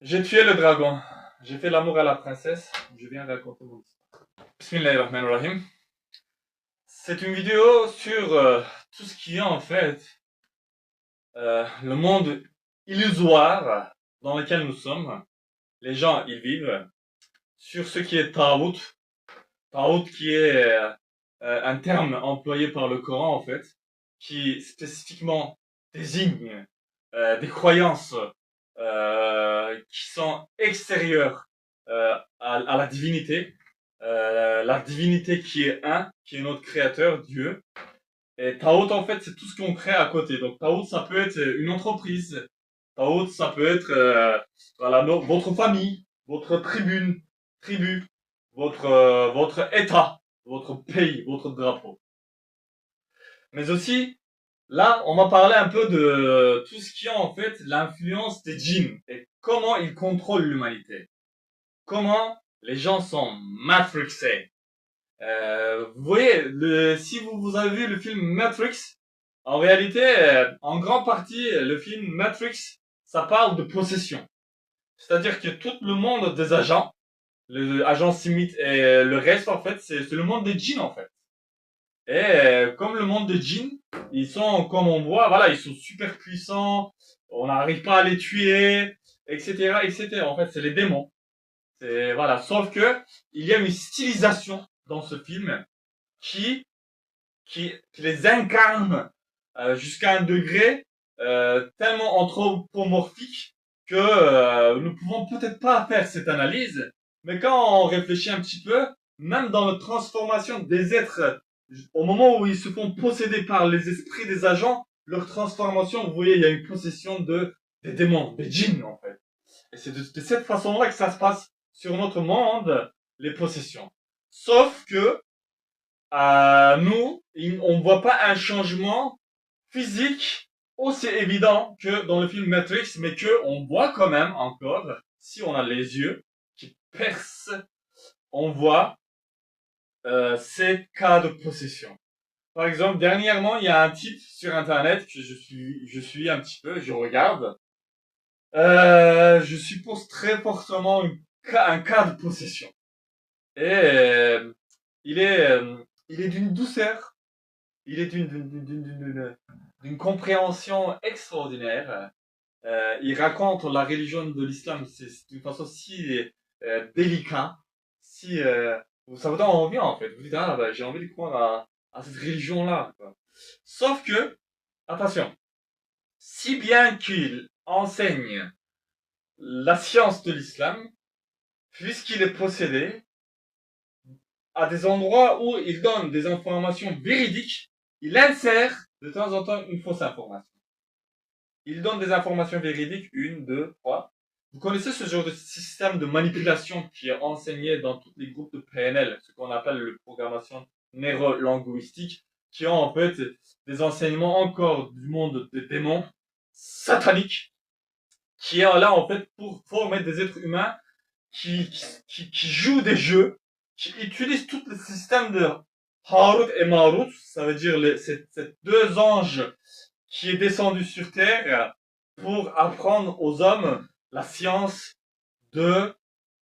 J'ai tué le dragon. J'ai fait l'amour à la princesse. Je viens raconter mon histoire. Bismillahirrahmanirrahim. C'est une vidéo sur tout ce qui est en fait le monde illusoire dans lequel nous sommes. Les gens y vivent. Sur ce qui est Taout. Taout qui est un terme employé par le Coran en fait, qui spécifiquement désigne des croyances qui sont extérieures à la divinité qui est un, qui est notre créateur, Dieu. Et Taout, en fait, c'est tout ce qu'on crée à côté. Donc, Taout, ça peut être une entreprise. Taout, ça peut être voilà, votre famille, votre tribu, votre État, votre pays, votre drapeau. Mais aussi, là, on va parler un peu de tout ce qui est en fait l'influence des djinns et comment ils contrôlent l'humanité. Comment les gens sont matrixés. Vous voyez, si vous avez vu le film Matrix, en réalité, en grande partie, le film Matrix, ça parle de possession. C'est-à-dire que tout le monde des agents, le agent Smith et le reste, en fait, c'est le monde des djinns, en fait. Et comme le monde des djinns, ils sont, comme on voit, voilà, ils sont super puissants, on n'arrive pas à les tuer, etc., etc. En fait, c'est les démons. C'est, voilà. Sauf que, il y a une stylisation dans ce film qui, qui les incarne jusqu'à un degré tellement anthropomorphique que nous pouvons peut-être pas faire cette analyse, mais quand on réfléchit un petit peu, même dans la transformation des êtres, au moment où ils se font posséder par les esprits des agents, leur transformation, vous voyez, il y a une possession des démons, des djinns en fait. Et c'est de cette façon-là que ça se passe sur notre monde, les possessions. Sauf que nous, on ne voit pas un changement physique aussi évident que dans le film Matrix, mais que on voit quand même encore, si on a les yeux qui percent, on voit ces cas de possession. Par exemple, dernièrement, il y a un type sur Internet que je suis un petit peu, je regarde. Je suppose très fortement un cas de possession. Et il est, euh, il est d'une douceur, il est d'une compréhension extraordinaire. Il raconte la religion de l'islam, c'est d'une façon si délicate, si ça vous donne envie en fait. Vous dites ah bah, j'ai envie de croire à cette religion-là. Quoi. Sauf que, attention, si bien qu'il enseigne la science de l'islam, puisqu'il est possédé, à des endroits où il donne des informations véridiques, il insère de temps en temps une fausse information. Il donne des informations véridiques, une, deux, trois. Vous connaissez ce genre de système de manipulation qui est enseigné dans tous les groupes de PNL, ce qu'on appelle le programmation neuro-linguistique, qui ont en fait des enseignements encore du monde des démons sataniques, qui est là en fait pour former des êtres humains qui jouent des jeux, qui utilisent tout le système de Harut et Marut, ça veut dire ces deux anges qui est descendu sur Terre pour apprendre aux hommes la science de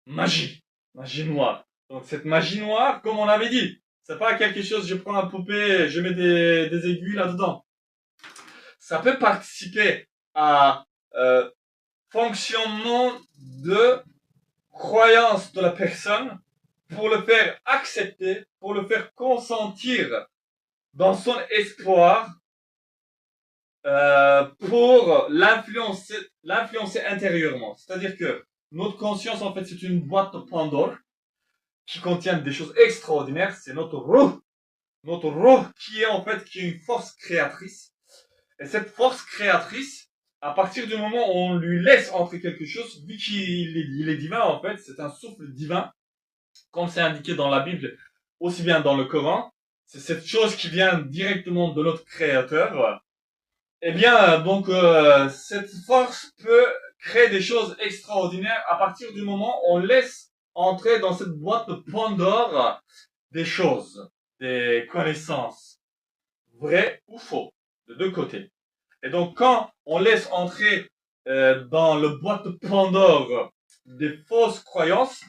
magie, magie noire. Donc cette magie noire, comme on avait dit, c'est pas quelque chose, je prends un poupée, je mets des aiguilles là-dedans. Ça peut participer à fonctionnement de croyance de la personne pour le faire accepter, pour le faire consentir dans son espoir pour l'influencer intérieurement. C'est-à-dire que notre conscience, en fait, c'est une boîte de Pandore qui contient des choses extraordinaires. C'est notre roh qui est en fait qui est une force créatrice. Et cette force créatrice, à partir du moment où on lui laisse entrer quelque chose, vu qu'il est divin en fait, c'est un souffle divin, comme c'est indiqué dans la Bible, aussi bien dans le Coran. C'est cette chose qui vient directement de notre Créateur. Eh bien, donc, cette force peut créer des choses extraordinaires à partir du moment où on laisse entrer dans cette boîte de Pandore des choses, des connaissances, vraies ou faux, de deux côtés. Et donc, quand on laisse entrer dans le boîte de Pandore des fausses croyances,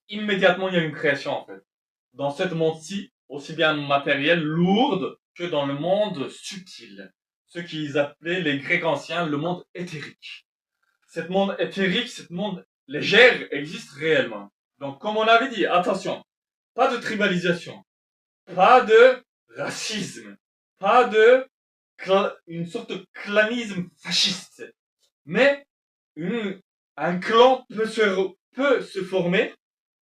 immédiatement il y a une création en fait. Dans ce monde-ci, aussi bien matériel, lourde, que dans le monde subtil. Ce qu'ils appelaient les Grecs anciens le monde éthérique. Cette monde éthérique, cette monde légère existe réellement. Donc comme on avait dit, attention, pas de tribalisation, pas de racisme, pas de une sorte de clanisme fasciste. Mais un clan peut se former,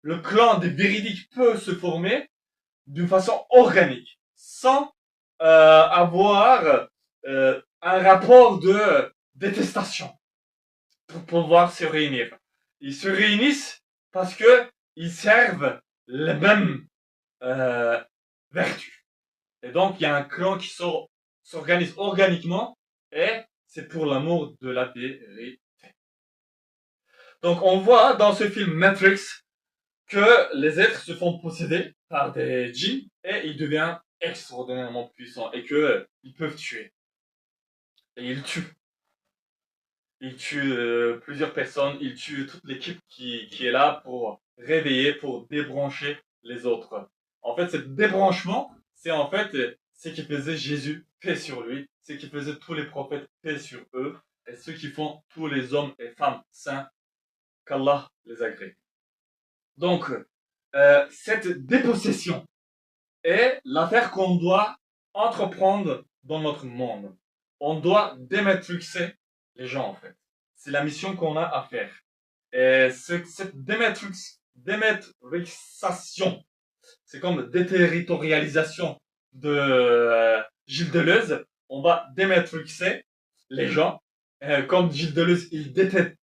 le clan des véridiques peut se former d'une façon organique, sans avoir un rapport de détestation pour pouvoir se réunir. Ils se réunissent parce que ils servent les mêmes euh, vertus. Et donc, il y a un clan qui s'organise organiquement et c'est pour l'amour de la vérité. Donc, on voit dans ce film Matrix que les êtres se font posséder par des djinns et ils deviennent extraordinairement puissants et que ils peuvent tuer. Et ils tuent. Ils tuent plusieurs personnes, ils tuent toute l'équipe qui est là pour réveiller, pour débrancher les autres. En fait, ce débranchement, c'est en fait ce qui faisait Jésus, paix sur lui, ce qui faisait tous les prophètes, paix sur eux, et ce qui font tous les hommes et femmes saints, qu'Allah les agrée. Donc, cette dépossession est l'affaire qu'on doit entreprendre dans notre monde. On doit dématrixer les gens, en fait. C'est la mission qu'on a à faire. Et cette dématrixation, c'est comme déterritorialisation de Gilles Deleuze. On va dématrixer les gens. Comme Gilles Deleuze, il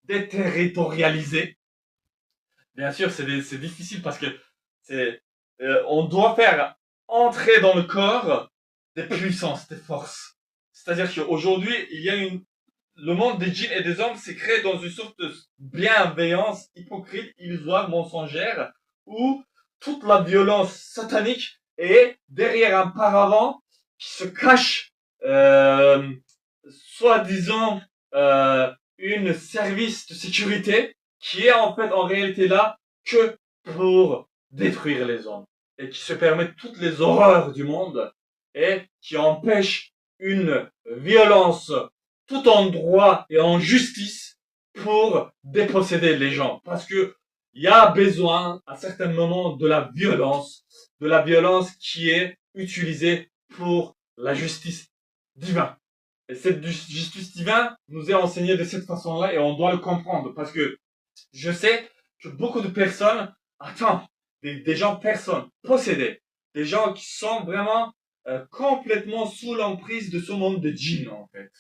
déterritorialisait. Bien sûr, c'est difficile parce que on doit faire entrer dans le corps des puissances, des forces. C'est-à-dire qu'aujourd'hui, le monde des djinns et des hommes s'est créé dans une sorte de bienveillance hypocrite, illusoire, mensongère, où toute la violence satanique est derrière un paravent qui se cache, soi-disant, une service de sécurité qui est en fait en réalité là que pour détruire les hommes et qui se permet toutes les horreurs du monde et qui empêche une violence tout en droit et en justice pour déposséder les gens. Parce que il y a besoin à certains moments de la violence qui est utilisée pour la justice divine. Et cette justice divine nous est enseignée de cette façon-là et on doit le comprendre parce que je sais que beaucoup de personnes, des gens, personnes possédées, des gens qui sont vraiment complètement sous l'emprise de ce monde de djinns en fait.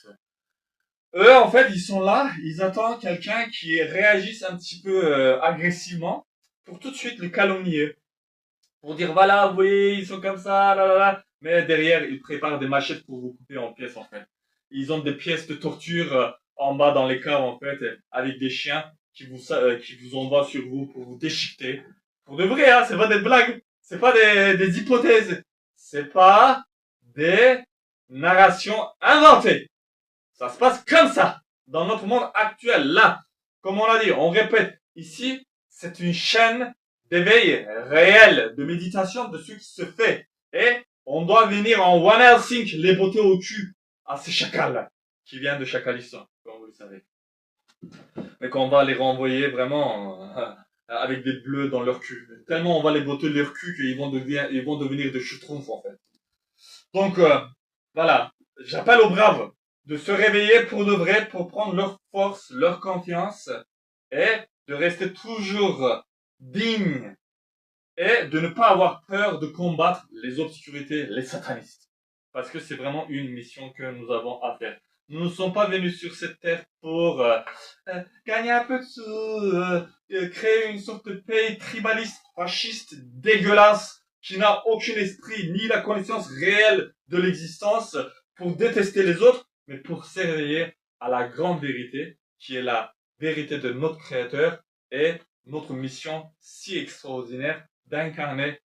Eux, en fait, ils sont là, ils attendent quelqu'un qui réagisse un petit peu agressivement pour tout de suite le calomnier. Pour dire, voilà, oui, ils sont comme ça, là, là, là. Mais derrière, ils préparent des machettes pour vous couper en pièces, en fait. Ils ont des pièces de torture en bas dans les caves, en fait, avec des chiens qui vous envoient sur vous pour vous déchiqueter. Pour de vrai, hein, c'est pas des blagues, c'est pas des hypothèses, c'est pas des narrations inventées. Ça se passe comme ça, dans notre monde actuel, là. Comme on l'a dit, on répète, ici, c'est une chaîne d'éveil réel, de méditation de ce qui se fait. Et on doit venir en one air sync les botter au cul à ces chacals qui viennent de Chacalistan, comme vous le savez. Mais qu'on va les renvoyer vraiment avec des bleus dans leur cul. Tellement on va les botter leur cul qu'ils vont devenir des schtroumpfs en fait. Donc voilà, j'appelle aux braves de se réveiller pour de vrai, pour prendre leur force, leur confiance et de rester toujours digne et de ne pas avoir peur de combattre les obscurités, les satanistes. Parce que c'est vraiment une mission que nous avons à faire. Nous ne sommes pas venus sur cette terre pour gagner un peu de sous, créer une sorte de pays tribaliste, fasciste, dégueulasse, qui n'a aucun esprit ni la connaissance réelle de l'existence pour détester les autres, mais pour s'éveiller à la grande vérité, qui est la vérité de notre Créateur et notre mission si extraordinaire d'incarner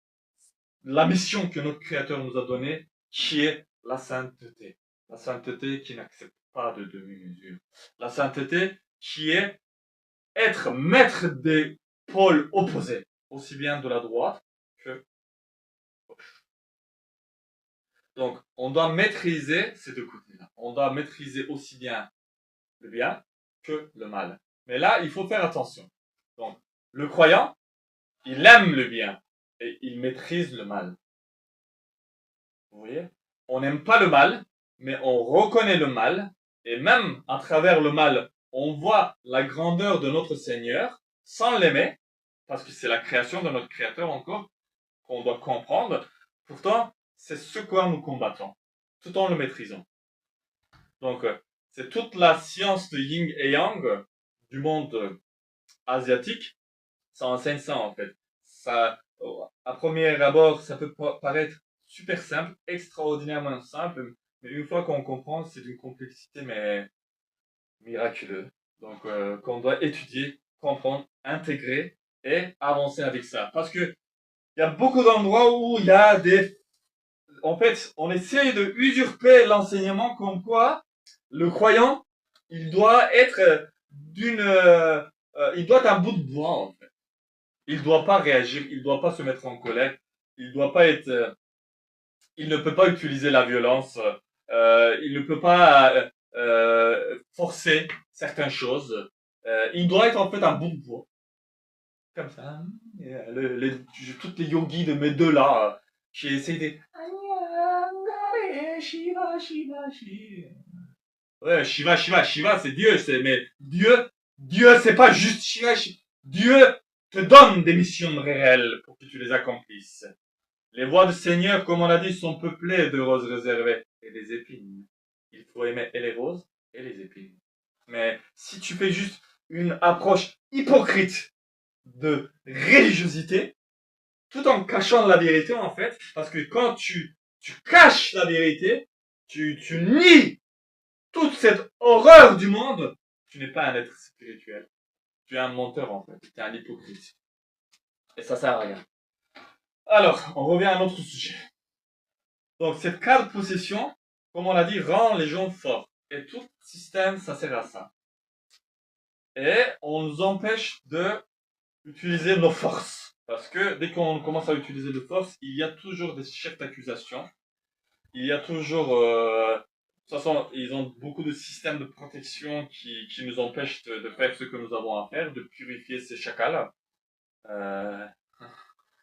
la mission que notre Créateur nous a donnée, qui est la sainteté. La sainteté qui n'accepte pas de demi-mesure. La sainteté qui est être maître des pôles opposés, aussi bien de la droite que gauche. Donc, on doit maîtriser ces deux côtés-là. On doit maîtriser aussi bien le bien que le mal. Mais là, il faut faire attention. Donc, le croyant, il aime le bien et il maîtrise le mal. Vous voyez? On n'aime pas le mal, mais on reconnaît le mal, et même à travers le mal, on voit la grandeur de notre Seigneur sans l'aimer, parce que c'est la création de notre Créateur encore qu'on doit comprendre. Pourtant, c'est ce quoi nous combattons, tout en le maîtrisant. Donc, c'est toute la science de Yin et Yang du monde asiatique. Ça enseigne ça en fait. Ça, à premier abord, ça peut paraître super simple, extraordinairement simple, mais une fois qu'on comprend, c'est d'une complexité mais miraculeuse. Donc, qu'on doit étudier, comprendre, intégrer et avancer avec ça. Parce que il y a beaucoup d'endroits où il y a des, en fait, on essaye de usurper l'enseignement comme quoi le croyant, il doit être il doit être un bout de bois en fait. Il doit pas réagir, il doit pas se mettre en colère, il doit pas être, il ne peut pas utiliser la violence, il ne peut pas forcer certaines choses. Il doit être en fait un bout de bois, comme ça. Hein. Et, toutes les yogis de mes deux là, qui essayent de Shiva, Shiva, Shiva. Ouais, Shiva, Shiva, Shiva, c'est Dieu, mais Dieu, c'est pas juste Shiva, Shiva. Dieu te donne des missions réelles pour que tu les accomplisses. Les voies du Seigneur, comme on l'a dit, sont peuplées de roses réservées et des épines. Il faut aimer et les roses et les épines. Mais si tu fais juste une approche hypocrite de religiosité, tout en cachant la vérité en fait, parce que quand tu caches la vérité, tu nies toute cette horreur du monde, tu n'es pas un être spirituel. Tu es un menteur en fait, tu es un hypocrite. Et ça sert à rien. Alors, on revient à un autre sujet. Donc, cette carte possession, comme on l'a dit, rend les gens forts. Et tout système, ça sert à ça. Et on nous empêche de utiliser nos forces. Parce que dès qu'on commence à utiliser nos forces, il y a toujours des chefs d'accusation. Il y a toujours... de toute façon, ils ont beaucoup de systèmes de protection qui nous empêchent de faire ce que nous avons à faire, de purifier ces chacals.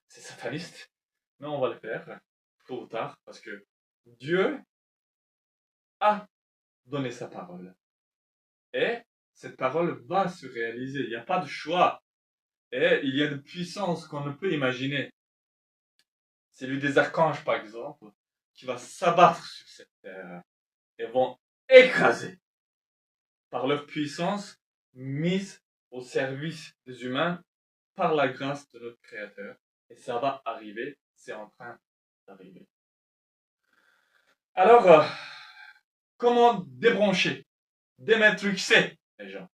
C'est sataniste. Mais on va le faire, tôt ou tard, parce que Dieu a donné sa parole. Et cette parole va se réaliser. Il n'y a pas de choix. Et il y a de puissances qu'on ne peut imaginer. C'est lui des archanges, par exemple, qui va s'abattre sur cette terre et vont écraser par leur puissance mise au service des humains par la grâce de notre Créateur. Et ça va arriver, c'est en train d'arriver. Alors, comment débrancher, dématrixer les gens?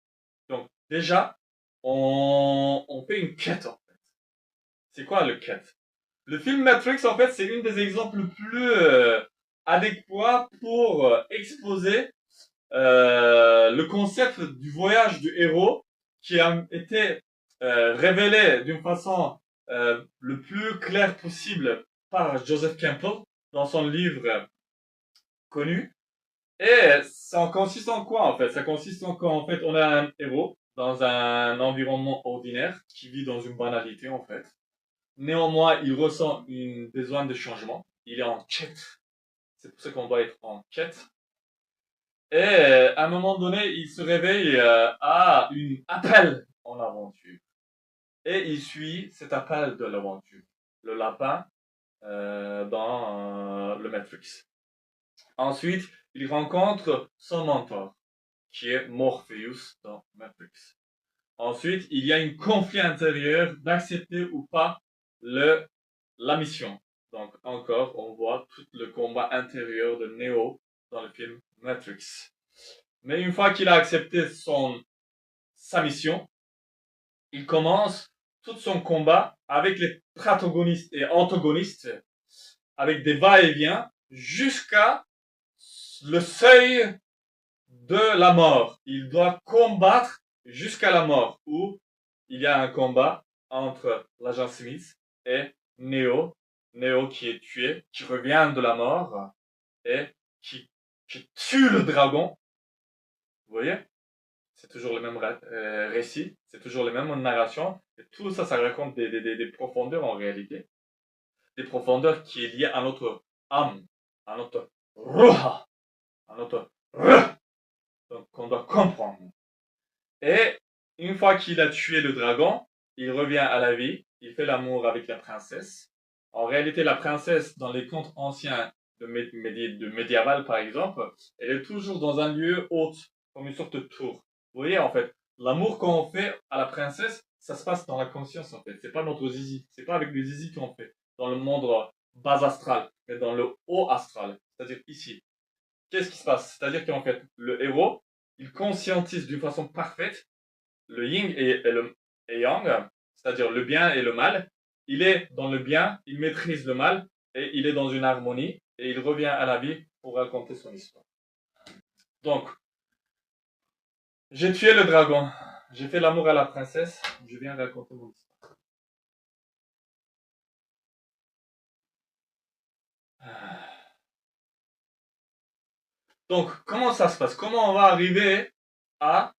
Donc, déjà, on fait une quête, en fait. C'est quoi le quête? Le film Matrix, en fait, c'est une des exemples les plus adéquats pour exposer le concept du voyage du héros qui a été révélé d'une façon le plus claire possible par Joseph Campbell dans son livre connu. Et ça consiste en quoi en fait? Ça consiste en quoi en fait? On a un héros dans un environnement ordinaire qui vit dans une banalité en fait. Néanmoins, il ressent un besoin de changement. Il est en quête. C'est pour ça qu'on doit être en quête. Et à un moment donné, il se réveille à un appel en aventure. Et il suit cet appel de l'aventure. Le lapin dans le Matrix. Ensuite, il rencontre son mentor, qui est Morpheus dans Matrix. Ensuite, il y a un conflit intérieur d'accepter ou pas la mission. Donc encore, on voit tout le combat intérieur de Neo dans le film Matrix. Mais une fois qu'il a accepté sa mission, il commence tout son combat avec les protagonistes et antagonistes, avec des va-et-vient, jusqu'à le seuil de la mort. Il doit combattre jusqu'à la mort, où il y a un combat entre l'agent Smith et Neo. Neo qui est tué, qui revient de la mort et qui tue le dragon. Vous voyez? C'est toujours le même récit, c'est toujours les mêmes narrations. Et tout ça, ça raconte des profondeurs en réalité. Des profondeurs qui est liées à notre âme, à notre ruha, à notre ruh, donc qu'on doit comprendre. Et une fois qu'il a tué le dragon, il revient à la vie, il fait l'amour avec la princesse. En réalité, la princesse, dans les contes anciens de médiéval par exemple, elle est toujours dans un lieu haute, comme une sorte de tour. Vous voyez, en fait, l'amour qu'on fait à la princesse, ça se passe dans la conscience, en fait. C'est pas notre zizi. C'est pas avec le zizi qu'on fait, dans le monde bas astral, mais dans le haut astral. C'est-à-dire ici. Qu'est-ce qui se passe? C'est-à-dire qu'en fait, le héros, il conscientise d'une façon parfaite le yin et yang, c'est-à-dire le bien et le mal. Il est dans le bien, il maîtrise le mal, et il est dans une harmonie, et il revient à la vie pour raconter son histoire. Donc, j'ai tué le dragon, j'ai fait l'amour à la princesse, je viens raconter mon histoire. Donc, comment ça se passe? Comment on va arriver à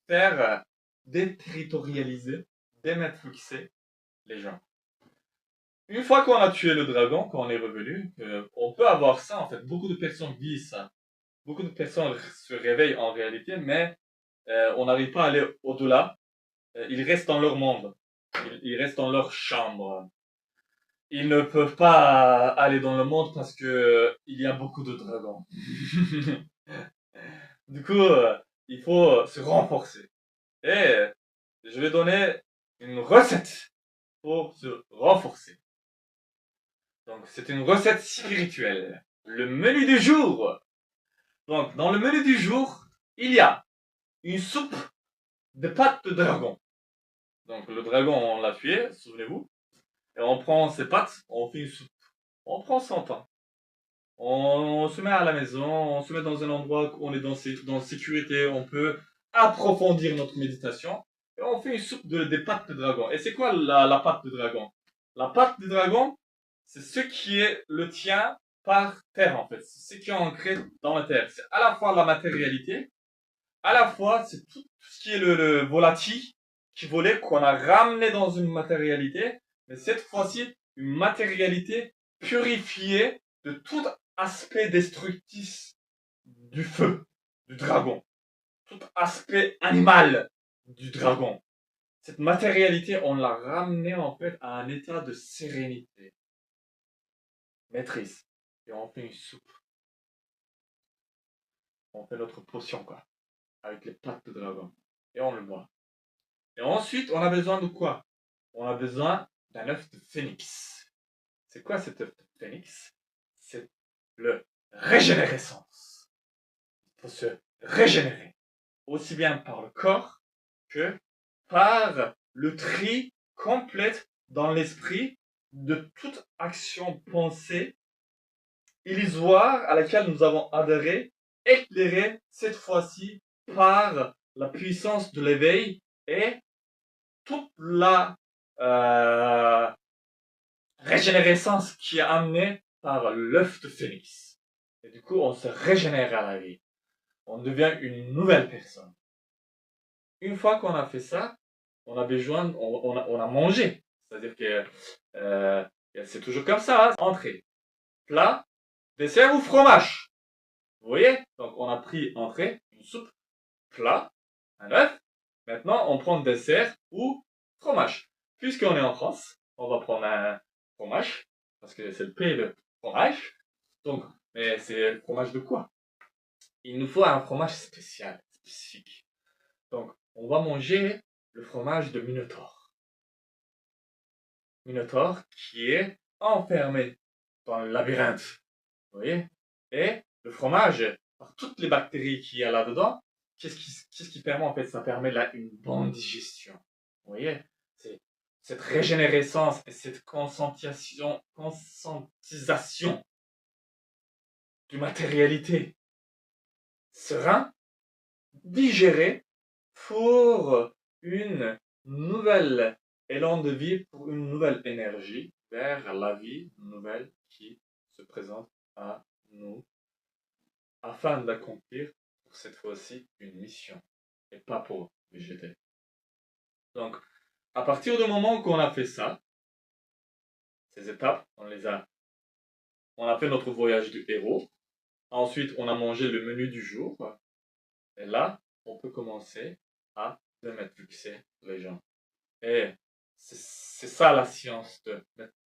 faire déterritorialiser, dématrixer les gens? Une fois qu'on a tué le dragon, quand on est revenu, on peut avoir ça en fait. Beaucoup de personnes vivent ça. Beaucoup de personnes se réveillent en réalité, mais on n'arrive pas à aller au-delà. Ils restent dans leur monde. Ils restent dans leur chambre. Ils ne peuvent pas aller dans le monde parce que il y a beaucoup de dragons. Du coup, il faut se renforcer. Et je vais donner une recette pour se renforcer. Donc, c'est une recette spirituelle. Le menu du jour. Donc, dans le menu du jour, il y a une soupe de pâtes de dragon. Donc, le dragon, on l'a tué, souvenez-vous. Et on prend ses pattes, on fait une soupe. On prend son temps. On se met à la maison, on se met dans un endroit où on est dans sécurité, on peut approfondir notre méditation. Et on fait une soupe des pâtes de dragon. Et c'est quoi la pâte de dragon? La pâte de dragon, c'est ce qui est le tien par terre en fait. C'est ce qui est ancré dans la terre. C'est à la fois la matérialité, à la fois c'est tout ce qui est le volatile qui volait, qu'on a ramené dans une matérialité, mais cette fois-ci une matérialité purifiée de tout aspect destructif du feu, du dragon, tout aspect animal du dragon. Cette matérialité, on l'a ramenée en fait à un état de sérénité, maîtrise. Et on fait une soupe. On fait notre potion, quoi. Avec les pattes de dragon. Et on le boit. Et ensuite, on a besoin de quoi? On a besoin d'un œuf de phénix. C'est quoi cet œuf de phénix? C'est le régénérescence. Il faut se régénérer. Aussi bien par le corps que par le tri complète dans l'esprit de toute action pensée illusoire à laquelle nous avons adhéré, éclairée cette fois-ci par la puissance de l'éveil et toute la régénérescence qui est amenée par l'œuf de phénix. Et du coup, on se régénère à la vie. On devient une nouvelle personne. Une fois qu'on a fait ça, on a besoin, on a mangé. C'est-à-dire que c'est toujours comme ça. Hein. Entrée, plat, dessert ou fromage. Vous voyez? Donc on a pris entrée, une soupe, plat, un œuf. Maintenant, on prend dessert ou fromage. Puisqu'on est en France, on va prendre un fromage, parce que c'est le pays de fromage. Donc, mais c'est le fromage de quoi? Il nous faut un fromage spécial, spécifique. Donc, on va manger le fromage de Minotaure. Minotaure qui est enfermé dans le labyrinthe. Vous voyez? Et le fromage, par toutes les bactéries qu'il y a là-dedans, qu'est-ce qui permet en fait? Ça permet là une bonne digestion. Vous voyez? C'est cette régénérescence et cette conscientisation de matérialité. serein, digéré pour une nouvelle élan de vie, pour une nouvelle énergie vers la vie nouvelle qui se présente à nous afin d'accomplir pour cette fois-ci une mission et pas pour végéter. Donc, à partir du moment qu'on a fait ça, ces étapes, on a fait notre voyage du héros. Ensuite, on a mangé le menu du jour. Et là, on peut commencer à dématrixer les gens. Et c'est ça la science de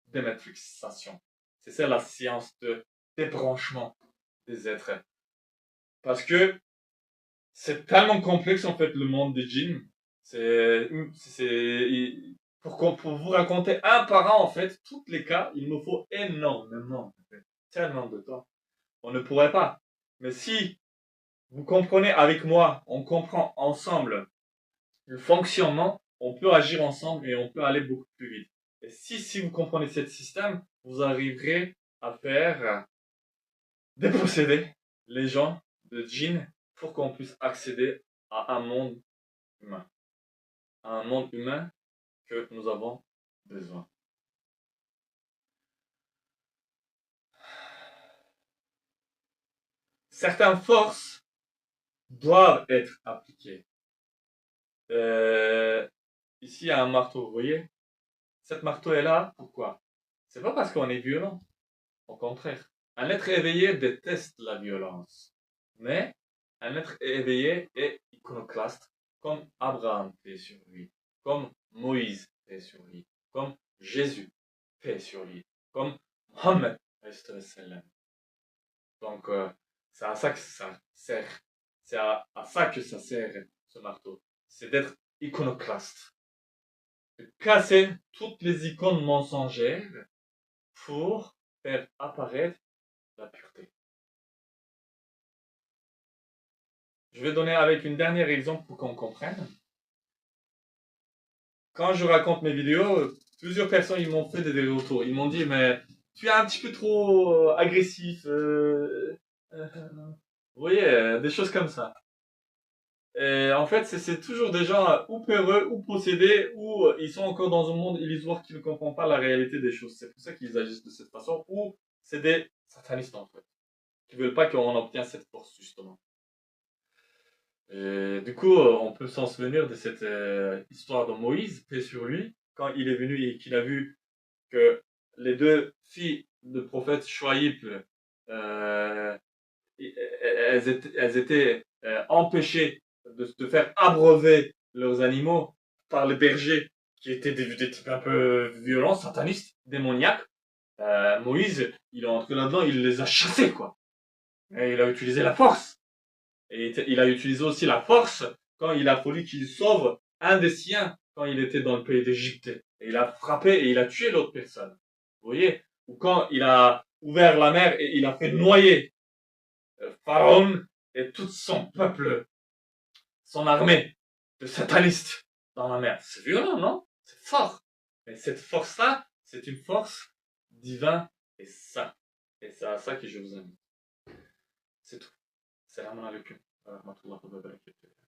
dématrixation. C'est ça la science de débranchement des êtres. Parce que c'est tellement complexe en fait le monde des djinns. Pour vous raconter un par un en fait, tous les cas, il me faut énormément, en fait, tellement de temps. On ne pourrait pas. Mais si vous comprenez avec moi, on comprend ensemble le fonctionnement, on peut agir ensemble et on peut aller beaucoup plus vite. Et si vous comprenez ce système, vous arriverez à faire déposséder les gens de djinns pour qu'on puisse accéder à un monde humain. À un monde humain que nous avons besoin. Certaines forces doivent être appliquées. Ici, il y a un marteau, vous voyez? Cette marteau est là, pourquoi? C'est pas parce qu'on est violent. Au contraire. Un être éveillé déteste la violence. Mais un être éveillé est iconoclaste, comme Abraham fait sur lui, comme Moïse fait sur lui, comme Jésus fait sur lui, comme Mohammed. Donc, c'est à ça que ça sert. C'est à ça que ça sert, ce marteau. C'est d'être iconoclaste. De casser toutes les icônes mensongères pour faire apparaître la pureté. Je vais donner avec une dernière exemple pour qu'on comprenne. Quand je raconte mes vidéos, plusieurs personnes ils m'ont fait des retours. Ils m'ont dit, mais tu es un petit peu trop agressif. Vous voyez, des choses comme ça. Et en fait, c'est toujours des gens ou peureux, ou possédés, ou ils sont encore dans un monde illusoire qui ne comprend pas la réalité des choses. C'est pour ça qu'ils agissent de cette façon, ou c'est des satanistes en fait, qui veulent pas qu'on obtienne cette force justement. Et du coup, on peut s'en souvenir de cette histoire de Moïse, paix sur lui, quand il est venu et qu'il a vu que les deux filles de prophète Chouaïb, elles étaient empêchées de faire abreuver leurs animaux par les bergers qui étaient des types un peu violents, satanistes, démoniaques. Moïse, il est entré là-dedans, il les a chassés, quoi. Et il a utilisé la force. Et il a utilisé aussi la force quand il a fallu qu'il sauve un des siens quand il était dans le pays d'Égypte. Et il a frappé et il a tué l'autre personne. Vous voyez? Ou quand il a ouvert la mer et il a fait noyer Pharaon et tout son peuple, son armée de satanistes dans la mer. C'est violent, non? C'est fort. Mais cette force-là, c'est une force divine et sainte. Et c'est à ça que je vous invite. C'est tout. Salam alaikum wa rahmatullahi wa barakatuh.